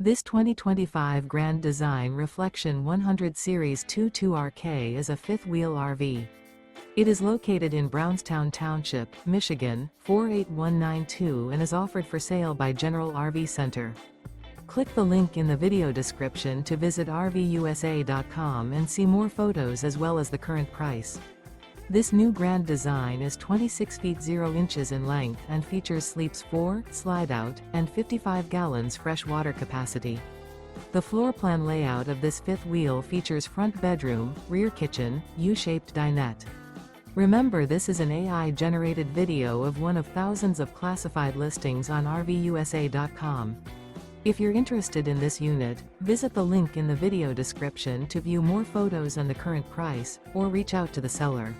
This 2025 Grand Design Reflection 100 Series 22RK is a fifth-wheel RV. It is located in Brownstown Township, Michigan, 48192 and is offered for sale by General RV Center. Click the link in the video description to visit RVUSA.com and see more photos as well as the current price. This new Grand Design is 26 feet 0 inches in length and features sleeps 4, slide-out, and 55 gallons fresh water capacity. The floor plan layout of this fifth wheel features front bedroom, rear kitchen, U-shaped dinette. Remember, this is an AI-generated video of one of thousands of classified listings on RVUSA.com. If you're interested in this unit, visit the link in the video description to view more photos and the current price, or reach out to the seller.